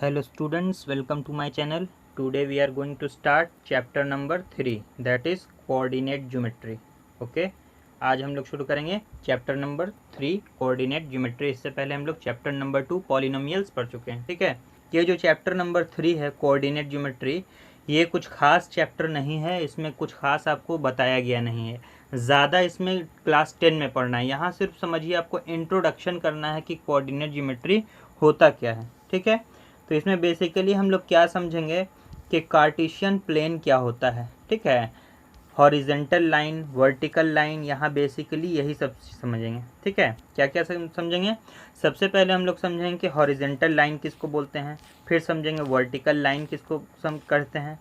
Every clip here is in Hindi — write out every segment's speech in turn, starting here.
Hello students, welcome to my channel. Today we are going to start chapter number 3, that is coordinate geometry. Okay, आज हम लोग शुरू करेंगे चैप्टर नंबर 3 कोऑर्डिनेट ज्योमेट्री। इससे पहले हम लोग चैप्टर नंबर 2 पॉलिनोमियल्स पढ़ चुके हैं। ठीक है, ये जो चैप्टर नंबर 3 है कोऑर्डिनेट ज्योमेट्री, ये कुछ खास चैप्टर नहीं है, इसमें कुछ खास आपको बताया गया नहीं है, ज़्यादा इसमें क्लास 10 में पढ़ना है। यहाँ सिर्फ समझिए आपको इंट्रोडक्शन करना है कि कोऑर्डिनेट ज्योमेट्री होता क्या है। ठीक है, तो इसमें बेसिकली हम लोग क्या समझेंगे कि कार्टेशियन प्लेन क्या होता है। ठीक है, हॉरिजेंटल लाइन, वर्टिकल लाइन, यहाँ बेसिकली यही सब समझेंगे। ठीक है, क्या क्या समझेंगे। सबसे पहले हम लोग समझेंगे कि हॉरिजेंटल लाइन किसको बोलते हैं, फिर समझेंगे वर्टिकल लाइन किसको करते हैं,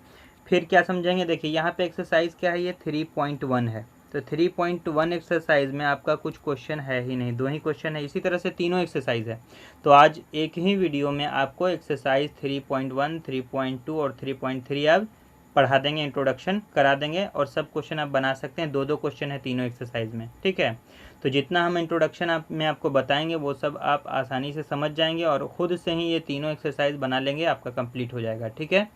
फिर क्या समझेंगे। देखिए यहाँ पे एक्सरसाइज क्या है, ये 3.1 है। तो 3.1 एक्सरसाइज में आपका कुछ क्वेश्चन है ही नहीं, 2 ही क्वेश्चन है। इसी तरह से तीनों एक्सरसाइज है। तो आज एक ही वीडियो में आपको एक्सरसाइज 3.1, 3.2 और 3.3 आप पढ़ा देंगे, इंट्रोडक्शन करा देंगे, और सब क्वेश्चन आप बना सकते हैं। 2 क्वेश्चन है तीनों एक्सरसाइज में। ठीक है, तो जितना हम इंट्रोडक्शन में आपको बताएंगे वो सब आप आसानी से समझ जाएंगे और ख़ुद से ही ये तीनों एक्सरसाइज बना लेंगे, आपका कंप्लीट हो जाएगा। ठीक है,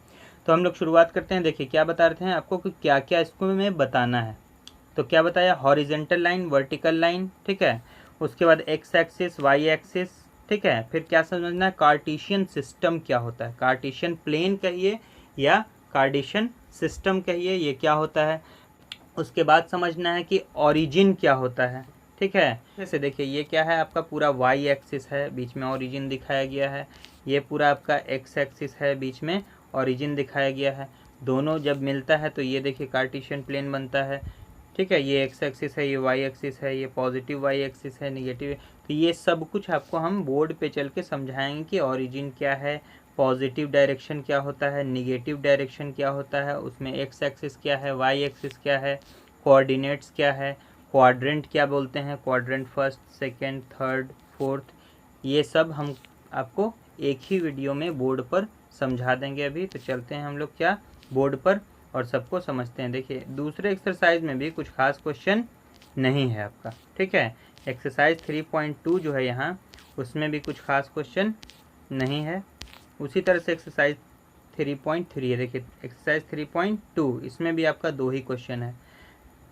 तो हम लोग शुरुआत करते हैं। देखिए क्या बता रहे हैं आपको कि क्या क्या इसको में बताना है। तो क्या बताया, हॉरिजेंटल लाइन, वर्टिकल लाइन। ठीक है, उसके बाद एक्स एक्सिस, वाई एक्सिस। ठीक है, फिर क्या समझना है, कार्टेशियन सिस्टम क्या होता है, कार्टेशियन प्लेन कहिए या कार्टेशियन सिस्टम कहिए, ये क्या होता है। उसके बाद समझना है कि ओरिजिन क्या होता है। ठीक है, जैसे देखिए ये क्या है, आपका पूरा वाई एक्सिस है, बीच में ओरिजिन दिखाया गया है। ये पूरा आपका एक्स एक्सिस है, बीच में ओरिजिन दिखाया गया है। दोनों जब मिलता है तो ये देखिए कार्टेशियन प्लेन बनता है। ठीक है, ये एक्स एक्सिस है, ये वाई एक्सिस है, ये पॉजिटिव वाई एक्सिस है, निगेटिव। तो ये सब कुछ आपको हम बोर्ड पे चल के समझाएंगे कि ओरिजिन क्या है, पॉजिटिव डायरेक्शन क्या होता है, निगेटिव डायरेक्शन क्या होता है, उसमें एक्स एक्सिस क्या है, वाई एक्सिस क्या है, कोऑर्डिनेट्स क्या है, क्वाड्रेंट क्या बोलते हैं, quadrant first, second, third, fourth, ये सब हम आपको एक ही वीडियो में बोर्ड पर समझा देंगे। अभी तो चलते हैं हम लोग क्या बोर्ड पर और सबको समझते हैं। देखिए दूसरे एक्सरसाइज में भी कुछ खास क्वेश्चन नहीं है आपका। ठीक है, एक्सरसाइज 3.2 जो है यहाँ, उसमें भी कुछ खास क्वेश्चन नहीं है। उसी तरह से एक्सरसाइज 3.3 है। देखिए एक्सरसाइज 3.2, इसमें भी आपका 2 ही क्वेश्चन है।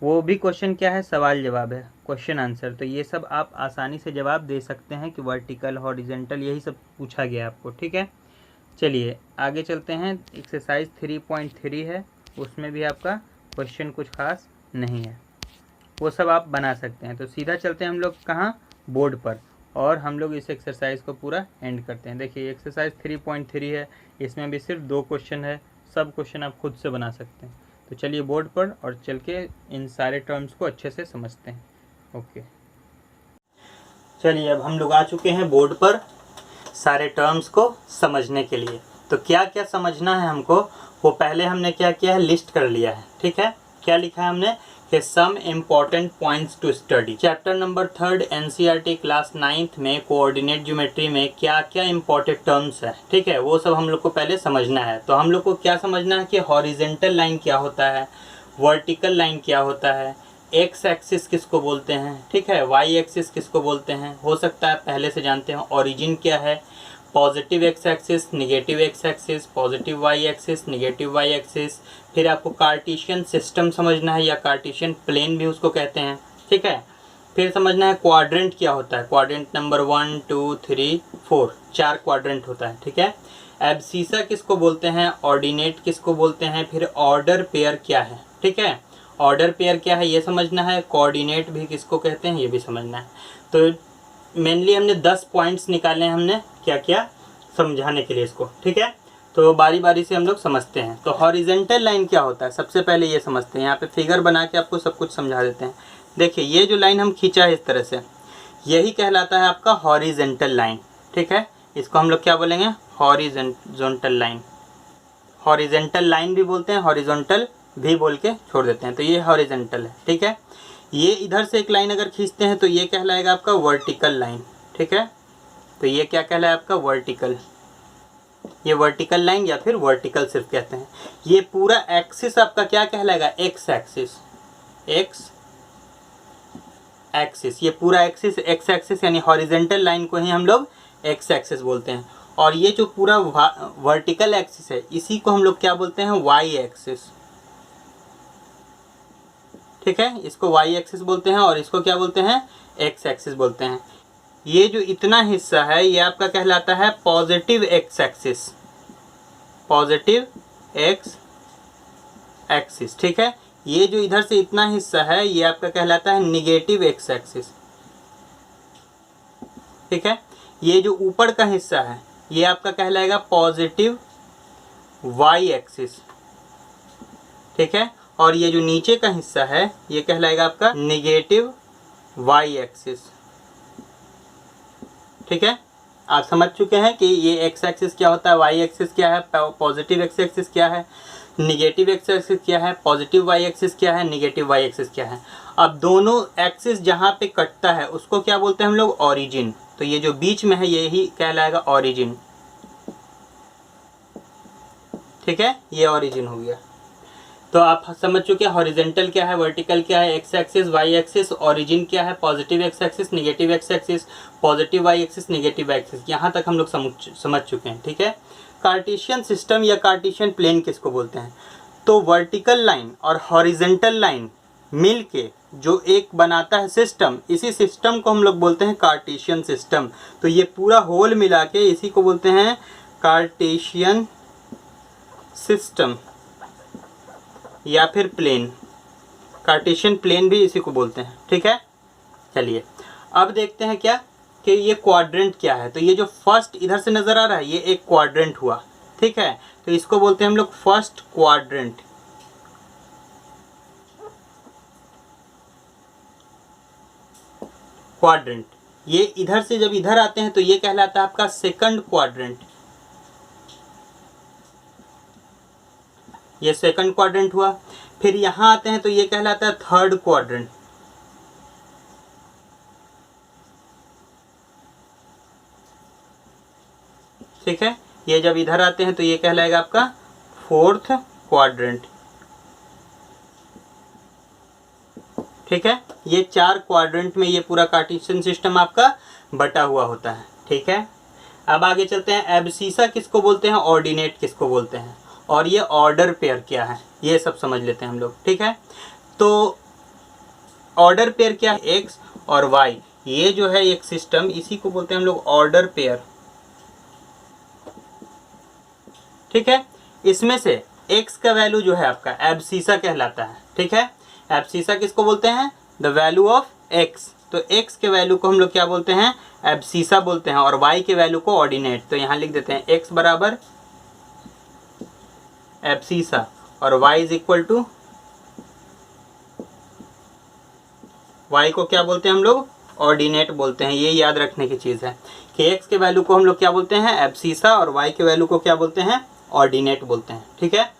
वो भी क्वेश्चन क्या है, सवाल जवाब है, क्वेश्चन आंसर। तो ये सब आप आसानी से जवाब दे सकते हैं कि वर्टिकल, हॉरिजेंटल, यही सब पूछा गया है आपको। ठीक है, चलिए आगे चलते हैं। एक्सरसाइज 3.3 है, उसमें भी आपका क्वेश्चन कुछ खास नहीं है, वो सब आप बना सकते हैं। तो सीधा चलते हैं हम लोग कहाँ, बोर्ड पर, और हम लोग इस एक्सरसाइज को पूरा एंड करते हैं। देखिए एक्सरसाइज 3.3 है, इसमें भी सिर्फ 2 क्वेश्चन है, सब क्वेश्चन आप खुद से बना सकते हैं। तो चलिए बोर्ड पर और चल के इन सारे टर्म्स को अच्छे से समझते हैं। ओके, चलिए अब हम लोग आ चुके हैं बोर्ड पर सारे टर्म्स को समझने के लिए। तो क्या क्या समझना है हमको, वो पहले हमने क्या किया है, लिस्ट कर लिया है। ठीक है, क्या लिखा है हमने कि some important points to study. Chapter number 3 NCERT class 9th में कोऑर्डिनेट ज्योमेट्री में क्या क्या इंपॉर्टेंट टर्म्स है। ठीक है, वो सब हम लोग को पहले समझना है। तो हम लोग को क्या समझना है कि हॉरिजेंटल लाइन क्या होता है, वर्टिकल लाइन क्या होता है, एक्स एक्सिस किसको बोलते हैं, ठीक है, वाई एक्सिस किसको बोलते हैं, हो सकता है पहले से जानते हैं। ओरिजिन क्या है, positive X axis, negative X axis, positive Y axis, negative Y axis. फिर आपको कार्टेशियन सिस्टम समझना है या कार्टेशियन प्लेन भी उसको कहते हैं। ठीक है, फिर समझना है क्वाड्रेंट क्या होता है, क्वाड्रेंट नंबर 1, 2, 3, 4, 4 क्वाड्रेंट होता है। ठीक है, एब्सीसा किसको बोलते हैं, ऑर्डिनेट किसको बोलते हैं, फिर ऑर्डर पेयर क्या है। ठीक है, ऑर्डर पेयर क्या है ये समझना है, कोऑर्डिनेट भी किसको कहते हैं ये भी समझना है। तो मेनली हमने 10 पॉइंट्स निकाले हैं हमने क्या क्या समझाने के लिए इसको। ठीक है, तो बारी बारी से हम लोग समझते हैं। तो हॉरिजेंटल लाइन क्या होता है, सबसे पहले ये समझते हैं। यहाँ पे फिगर बना के आपको सब कुछ समझा देते हैं। देखिए ये जो लाइन हम खींचा है इस तरह से, यही कहलाता है आपका हॉरिजेंटल लाइन। ठीक है, इसको हम लोग क्या बोलेंगे, हॉरिजॉन्टल लाइन। हॉरिजेंटल लाइन भी बोलते हैं, हॉरिजॉन्टल भी बोल के छोड़ देते हैं। तो ये हॉरिजेंटल है। ठीक है, ये इधर से एक लाइन अगर खींचते हैं तो ये कहलाएगा आपका वर्टिकल लाइन। ठीक है, तो ये क्या कहलाए आपका वर्टिकल, ये वर्टिकल लाइन या फिर वर्टिकल सिर्फ कहते हैं। ये पूरा एक्सिस आपका क्या कहलाएगा, एक्स एक्सिस, एक्स एक्सिस, ये पूरा एक्सिस एक्स एक्सिस, यानी हॉरिजेंटल लाइन को ही हम लोग एक्स एक्सिस बोलते हैं। और ये जो पूरा वर्टिकल एक्सिस है इसी को हम लोग क्या बोलते हैं, वाई एक्सिस। ठीक है, इसको वाई एक्सिस बोलते हैं और इसको क्या बोलते हैं, एक्स एक्सिस बोलते हैं। ये जो इतना हिस्सा है ये आपका कहलाता है positive X axis, positive X axis. ठीक है, ये जो इधर से इतना हिस्सा है ये आपका कहलाता है निगेटिव एक्स एक्सिस। ठीक है, ये जो ऊपर का हिस्सा है ये आपका कहलाएगा पॉजिटिव वाई एक्सिस। ठीक है, और ये जो नीचे का हिस्सा है ये कहलाएगा आपका निगेटिव वाई एक्सिस। ठीक है, आप समझ चुके हैं कि ये एक्स एक्सिस क्या होता है, वाई एक्सिस क्या है, पॉजिटिव एक्स एक्सिस क्या है, निगेटिव एक्स एक्सिस क्या है, पॉजिटिव वाई एक्सिस क्या है, निगेटिव वाई एक्सिस क्या है। अब दोनों एक्सिस जहाँ पे कटता है उसको क्या बोलते हैं हम लोग, ओरिजिन। तो ये जो बीच में है यही कहलाएगा ओरिजिन। ठीक है, ये ओरिजिन हो गया। तो आप समझ चुके हैं हॉरिजेंटल क्या है, वर्टिकल क्या है, X axis, Y axis, origin क्या है, positive X axis, negative X axis, positive Y axis, negative Y axis. यहाँ तक हम लोग समझ चुके हैं। ठीक है, कार्टेशियन सिस्टम या कार्टेशियन प्लेन किसको बोलते हैं, तो वर्टिकल लाइन और हॉरिजेंटल लाइन मिल के जो एक बनाता है सिस्टम, इसी सिस्टम को हम लोग बोलते हैं कार्टेशियन सिस्टम। तो ये पूरा होल मिला के इसी को बोलते हैं कार्टेशियन सिस्टम या फिर प्लेन, कार्टेशियन प्लेन भी इसी को बोलते हैं। ठीक है, चलिए अब देखते हैं क्या कि ये क्वाड्रेंट क्या है। तो ये जो फर्स्ट इधर से नज़र आ रहा है ये एक क्वाड्रेंट हुआ। ठीक है, तो इसको बोलते हैं हम लोग फर्स्ट क्वाड्रेंट। क्वाड्रेंट ये इधर से जब इधर आते हैं तो ये कहलाता है आपका सेकंड क्वाड्रेंट। ये सेकंड क्वाड्रेंट हुआ। फिर यहां आते हैं तो ये कहलाता है थर्ड क्वाड्रेंट। ठीक है, ये जब इधर आते हैं तो ये कहलाएगा आपका फोर्थ क्वाड्रेंट। ठीक है, ये 4 क्वाड्रेंट में ये पूरा कार्टेशियन सिस्टम आपका बटा हुआ होता है। ठीक है, अब आगे चलते हैं। एब्सिसा किसको बोलते हैं, ऑर्डिनेट किसको बोलते हैं, और ये ऑर्डर पेयर क्या है ये सब समझ लेते हैं हम लोग। ठीक है, तो ऑर्डर पेयर क्या है, एक्स और वाई, ये जो है एक सिस्टम, इसी को बोलते हैं हम लोग ऑर्डर पेयर। ठीक है, इसमें से एक्स का वैल्यू जो है आपका एब्सिसा कहलाता है। ठीक है, एब्सिसा किसको बोलते हैं, द वैल्यू ऑफ एक्स। तो एक्स के वैल्यू को हम लोग क्या बोलते हैं, एब्सिसा बोलते हैं, और वाई के वैल्यू को ऑर्डिनेट। तो यहाँ लिख देते हैं एक्स बराबर एब्सिसा और Y is equal to, Y को क्या बोलते हैं हम लोग, ऑर्डिनेट बोलते हैं। ये याद रखने की चीज़ है कि एक्स के वैल्यू को हम लोग क्या बोलते हैं, एब्सिसा, और वाई के वैल्यू को क्या बोलते हैं, ऑर्डिनेट बोलते हैं। ठीक है,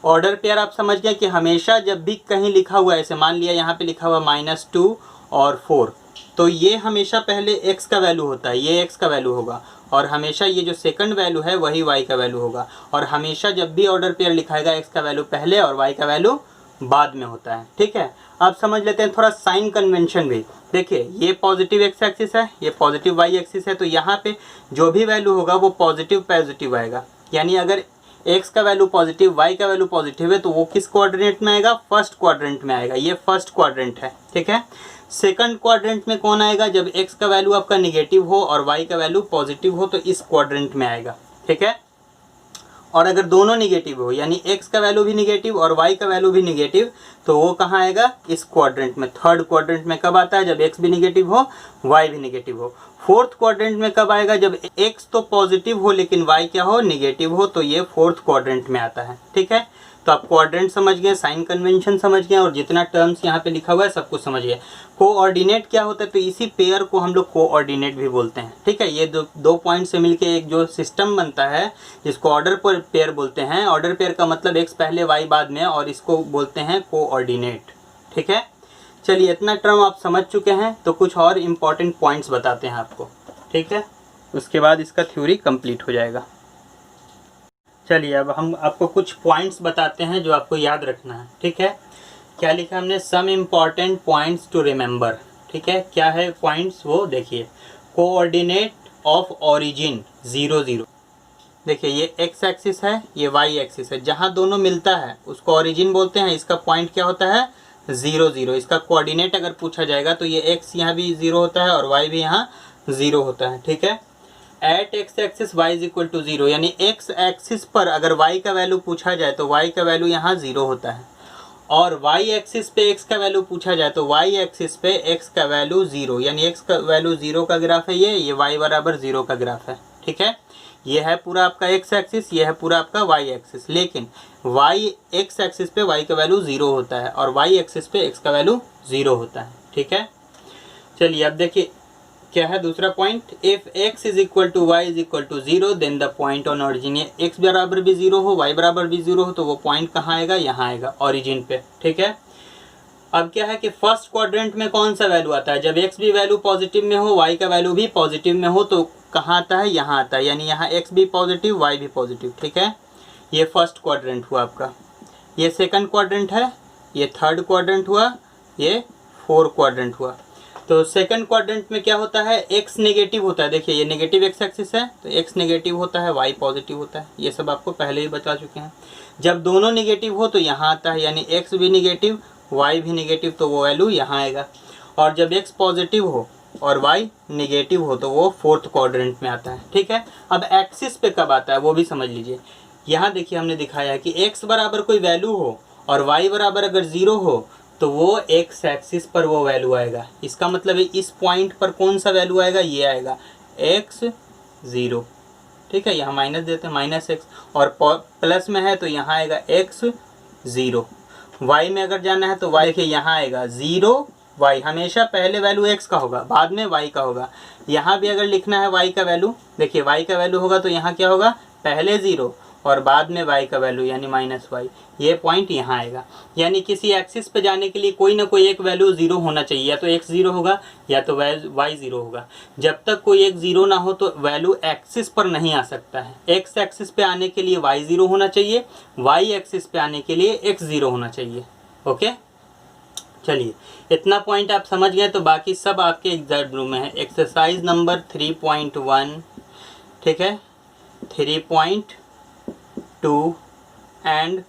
ऑर्डर पेयर आप समझ गए कि हमेशा जब भी कहीं लिखा हुआ है, ऐसे मान लिया यहाँ पे लिखा हुआ -2 और 4, तो ये हमेशा पहले x का वैल्यू होता है, ये x का वैल्यू होगा, और हमेशा ये जो सेकंड वैल्यू है वही y का वैल्यू होगा। और हमेशा जब भी ऑर्डर पेयर लिखाएगा x का वैल्यू पहले और y का वैल्यू बाद में होता है। ठीक है, अब समझ लेते हैं थोड़ा साइन कन्वेंशन भी। देखिए ये पॉजिटिव एक्स एक्सिस है, ये पॉजिटिव वाई एक्सिस है, तो यहाँ पे जो भी वैल्यू होगा वो पॉजिटिव पॉजिटिव आएगा। यानी अगर x का वैल्यू पॉजिटिव, y का वैल्यू पॉजिटिव है तो वो किस क्वाड्रेंट में आएगा, फर्स्ट क्वाड्रेंट में आएगा। ये फर्स्ट क्वाड्रेंट है। ठीक है, सेकंड क्वाड्रेंट में कौन आएगा, जब x का वैल्यू आपका निगेटिव हो और y का वैल्यू पॉजिटिव हो तो इस क्वाड्रेंट में आएगा। ठीक है, और अगर दोनों निगेटिव हो, यानी x का वैल्यू भी निगेटिव और y का वैल्यू भी निगेटिव, तो वो कहाँ आएगा, इस क्वाड्रेंट में। थर्ड क्वाड्रेंट में कब आता है, जब x भी निगेटिव हो y भी निगेटिव हो। फोर्थ क्वाड्रेंट में कब आएगा, जब x तो पॉजिटिव हो लेकिन y क्या हो, निगेटिव हो, तो ये फोर्थ क्वाड्रेंट में आता है। ठीक है, तो आप क्वाड्रेंट समझ गए, साइन कन्वेंशन समझ गए, और जितना टर्म्स यहाँ पे लिखा हुआ है सब कुछ समझ गए। कोऑर्डिनेट क्या होता है, तो इसी पेयर को हम लोग कोऑर्डिनेट भी बोलते हैं। ठीक है, ये दो पॉइंट से मिलके एक जो सिस्टम बनता है जिसको ऑर्डर पेयर बोलते हैं। ऑर्डर पेयर का मतलब x पहले y बाद में, और इसको बोलते हैं कोऑर्डिनेट। ठीक है, चलिए इतना टर्म आप समझ चुके हैं, तो कुछ और इम्पॉर्टेंट पॉइंट्स बताते हैं आपको। ठीक है, उसके बाद इसका थ्योरी कंप्लीट हो जाएगा। चलिए अब हम आपको कुछ पॉइंट्स बताते हैं जो आपको याद रखना है। ठीक है, क्या लिखा हमने, some important points to remember. ठीक है, क्या है पॉइंट्स वो देखिए। कोऑर्डिनेट ऑफ ओरिजिन 0 0, देखिए ये एक्स एक्सिस है, ये वाई एक्सिस है, जहाँ दोनों मिलता है उसको ओरिजिन बोलते हैं। इसका पॉइंट क्या होता है? 0 0। इसका कोऑर्डिनेट अगर पूछा जाएगा तो ये एक्स यहाँ भी 0 होता है और वाई भी यहाँ 0 होता है, ठीक है। At X axis Y is equal to 0, यानी एक्स एक्सिस पर अगर वाई का वैल्यू पूछा जाए तो वाई का वैल्यू यहाँ 0 होता है, और वाई एक्सिस पे एक्स का वैल्यू पूछा जाए तो वाई एक्सिस पे एक्स का वैल्यू 0, यानी एक्स का वैल्यू 0 का ग्राफ है ये वाई बराबर 0 का ग्राफ है, ठीक है। ये है पूरा आपका एक्स एक्सिस, ये है पूरा आपका वाई एक्सिस, लेकिन वाई एक्स एक्सिस पे वाई का वैल्यू 0 होता है और वाई एक्सिस पे एक्स का वैल्यू 0 होता है, ठीक है। चलिए अब देखिए क्या है दूसरा point, if x is equal to Y is equal to 0 then the point on origin. ये x बराबर भी 0 हो, y बराबर भी 0 हो तो वो पॉइंट कहाँ आएगा? यहाँ आएगा ऑरिजिन पे, ठीक है। अब क्या है कि फर्स्ट क्वाड्रेंट में कौन सा वैल्यू आता है? जब x भी वैल्यू पॉजिटिव में हो, y का वैल्यू भी पॉजिटिव में हो तो कहाँ आता है? यहाँ आता है, यानी यहाँ x भी पॉजिटिव y भी पॉजिटिव, ठीक है। ये फर्स्ट क्वाड्रेंट हुआ आपका, ये सेकंड क्वाड्रेंट है, ये थर्ड क्वाड्रेंट हुआ, ये फोर्थ क्वाड्रेंट हुआ। तो सेकंड क्वाड्रेंट में क्या होता है? x नेगेटिव होता है, देखिए ये नेगेटिव x एक्सिस है तो x नेगेटिव होता है, y पॉजिटिव होता है, ये सब आपको पहले ही बता चुके हैं। जब दोनों नेगेटिव हो तो यहाँ आता है, यानी x भी नेगेटिव y भी नेगेटिव तो वो वैल्यू यहाँ आएगा, और जब x पॉजिटिव हो और y नेगेटिव हो तो वो फोर्थ क्वाड्रेंट में आता है, ठीक है। अब एक्सिस पे कब आता है वो भी समझ लीजिए। यहाँ देखिए हमने दिखाया है कि x बराबर कोई वैल्यू हो और y बराबर अगर 0 हो तो वो एक्स एक्सिस पर वो वैल्यू आएगा। इसका मतलब है इस पॉइंट पर कौन सा वैल्यू आएगा? ये आएगा x 0, ठीक है। यहाँ माइनस देते हैं, माइनस एक्स, और प्लस में है तो यहाँ आएगा x 0। y में अगर जाना है तो y देखिए यहाँ आएगा 0 y, हमेशा पहले वैल्यू x का होगा बाद में y का होगा। यहाँ भी अगर लिखना है y का वैल्यू, देखिए y का वैल्यू होगा तो यहाँ क्या होगा? पहले 0 और बाद में y का वैल्यू यानी माइनस y, ये पॉइंट यहाँ आएगा। यानी किसी एक्सिस पे जाने के लिए कोई ना कोई एक वैल्यू 0 होना चाहिए, या तो x 0 होगा या तो y 0 होगा। जब तक कोई एक 0 ना हो तो वैल्यू एक्सिस पर नहीं आ सकता है। x एक्सिस पे आने के लिए y 0 होना चाहिए, y एक्सिस पे आने के लिए x 0 होना चाहिए, ओके। चलिए इतना पॉइंट आप समझ गए तो बाकी सब आपके एग्जैक्ट रूम में है। एक्सरसाइज नंबर 3.1, ठीक है, 3.2 एंड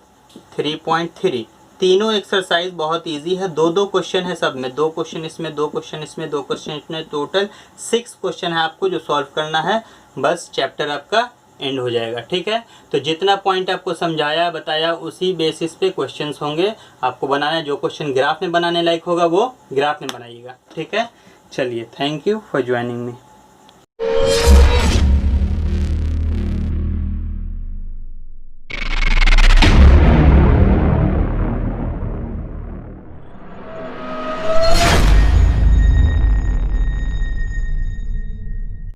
3.3, तीनों एक्सरसाइज बहुत इजी है। दो क्वेश्चन है सब में, 2 क्वेश्चन इसमें, 2 क्वेश्चन इसमें, 2 क्वेश्चन इसमें, टोटल 6 क्वेश्चन है आपको जो सॉल्व करना है, बस चैप्टर आपका एंड हो जाएगा, ठीक है। तो जितना पॉइंट आपको समझाया बताया उसी बेसिस पे क्वेश्चंस होंगे आपको बनाना। जो क्वेश्चन ग्राफ में बनाने लायक होगा वो ग्राफ में बनाइएगा, ठीक है। चलिए thank you for joining me.